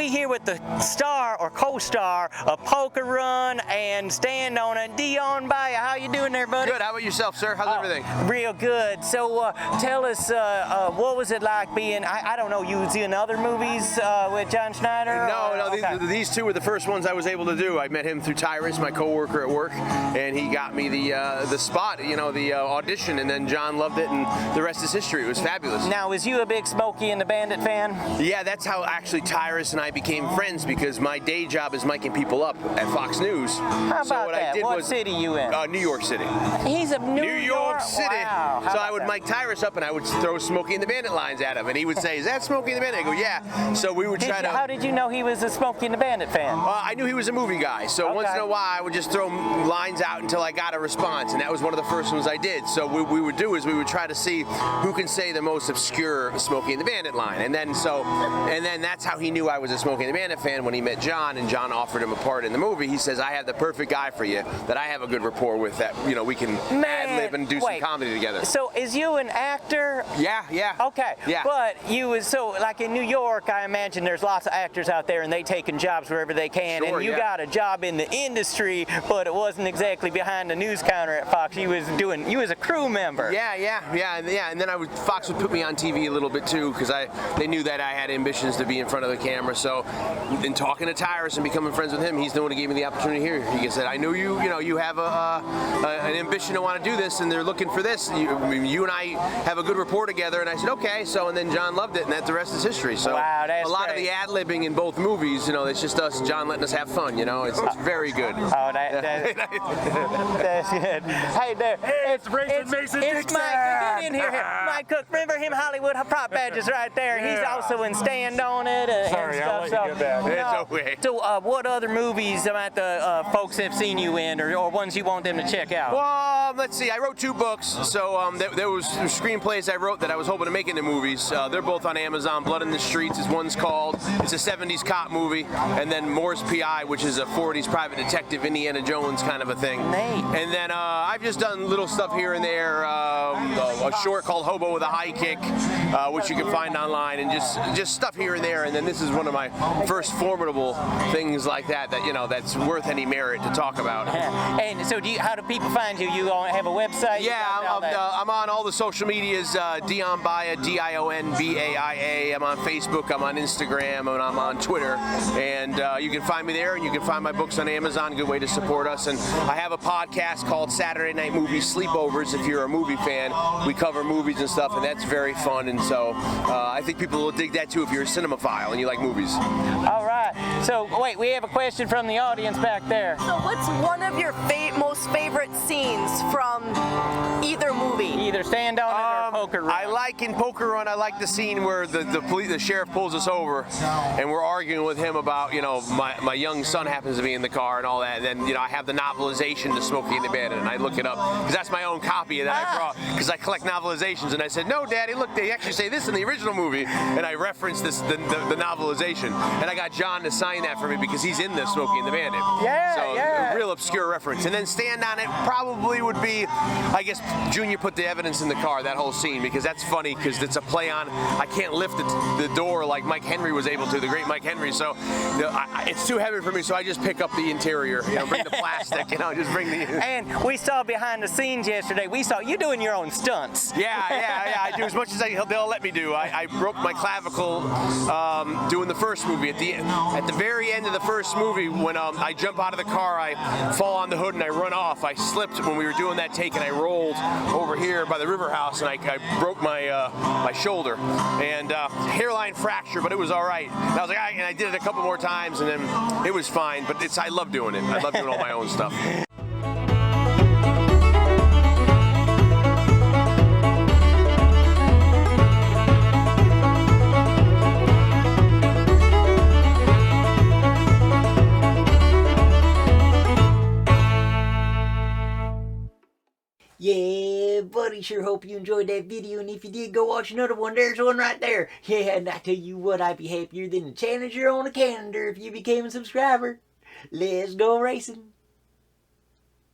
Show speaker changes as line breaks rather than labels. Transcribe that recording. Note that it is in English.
we here with the star or co-star of Poker Run and Stand On It, Dion Baia. How you doing there, buddy?
Good. How about yourself, sir? How's everything?
Real good. So tell us, what was it like being, I don't know, you was in other movies with John Schneider?
No,
Okay.
these two were the first ones I was able to do. I met him through Tyrus, my coworker at work, and he got me the spot, you know, the audition, and then John loved it, and the rest is history. It was fabulous.
Now, was you a big Smokey and the Bandit fan?
Yeah, that's how actually Tyrus and I became friends, because my day job is miking people up at Fox News.
How about
what
that?
I did
What
was,
city you in?
New York City.
He's a New
York City.
Wow. How
So
about
I would
that?
mic Tyrus up, and I would throw Smokey and the Bandit lines at him, and he would say, "Is that Smokey and the Bandit?" I go, "Yeah." So we would try to.
How did you know he was a Smokey and the Bandit fan?
I knew he was a movie guy, so once in a while I would just throw lines out until I got a response, and that was one of the first ones I did. So what we would do is we would try to see who can say the most obscure Smokey and the Bandit line, and then that's how he knew I was a Smokey and the Bandit fan when he met John, and John offered him a part in the movie. He says, "I have the perfect guy for you that I have a good rapport with, that we can ad-lib and do some comedy together."
So is you an actor?
Yeah.
Okay.
Yeah.
But you was so like in New York, I imagine there's lots of actors out there and they taking jobs wherever they can.
Sure,
and you got a job in the industry, but it wasn't exactly behind the news counter at Fox. You was a crew member.
Yeah. And then Fox would put me on TV a little bit too, because they knew that I had ambitions to be in front of the camera. So in talking to Tyrus and becoming friends with him, he's the one who gave me the opportunity here. He said, "I knew you have an ambition to want to do this, and they're looking for this. You and I have a good rapport together." And I said, "Okay." So and then John loved it, and the rest is history. So
wow, that's
a lot
great.
of the ad-libbing in both movies, it's just us, John letting us have fun. It's very good.
Oh, that's good. Hey there,
it's Racin Mason
It's
Dixon.
Mike. Get in here. Mike Cook. Remember him, Hollywood prop badges right there.
Yeah.
He's also in Stand On It and
Sorry,
stuff.
I'll let you get that.
It's okay.
So what other movies about the folks have seen you in, or ones you want them to check out?
Well, let's see. I wrote 2 books, so there was screenplays I wrote that I was hoping to make into movies. They're both on Amazon. Blood in the Streets is one's called. It's a 70s cop movie, and then Moore's P.I., which is a 40s private detective, Indiana Jones kind of a thing.
Neat.
And then I've just done little stuff here and there. A short called Hobo with a High Kick, which you can find online, and just stuff here and there. And then this is one of my first formidable things like that's worth any merit to talk about.
And so, how do people find you? You have a website?
Yeah, I'm on all the social medias. Dion Baia, DionBaia. I'm on Facebook. I'm on Instagram, and I'm on Twitter. And you can find me there, and you can find my books on Amazon. Good way to support us. And I have a podcast called Saturday Night Movie Sleepovers. If you're a movie fan, we cover movies and stuff, and that's very fun. And so I think people will dig that too if you're a cinemaphile and you like movies.
All right. So wait, we have a question from the audience back there.
So what's one of your most favorite scenes from either movie?
Either Stand On It or Poker Run.
In Poker Run, I like the scene where the sheriff pulls us over, and we're arguing with him about, my young son happens to be in the car and all that. And then, I have the novelization to Smokey and the Bandit, and I look it up, because that's my own copy that I brought, because I collect novelizations. And I said, "No, Daddy, look, they actually say this in the original movie." And I referenced the novelization. And I got John to sign that for me, because he's in the Smokey and the Bandit.
Yeah,
a real obscure reference. And then Stand On It probably would be, I guess, Junior put the evidence in the car, that whole scene, because that's funny, because it's a play on, I can't lift the door like Mike Henry was able to, the great Mike Henry. So it's too heavy for me, so I just pick up the interior, bring the plastic, just bring the...
And we saw behind the scenes yesterday, we saw you doing your own stunts.
Yeah, I do as much as they'll let me do. I broke my clavicle doing the first movie. At the very end of the first movie, when I jump out of the car, I fall on the hood and I run off. I slipped when we were doing that take, and I rolled over here by the river house, and I broke my shoulder and hairline fracture, but it was all right. And I was like, and I did it a couple more times, and then it was fine. But I love doing it. I love doing all my own stuff.
Yeah, buddy, sure hope you enjoyed that video, and if you did, go watch another one. There's one right there. Yeah, and I tell you what, I'd be happier than a tanager on a calendar if you became a subscriber. Let's go racing.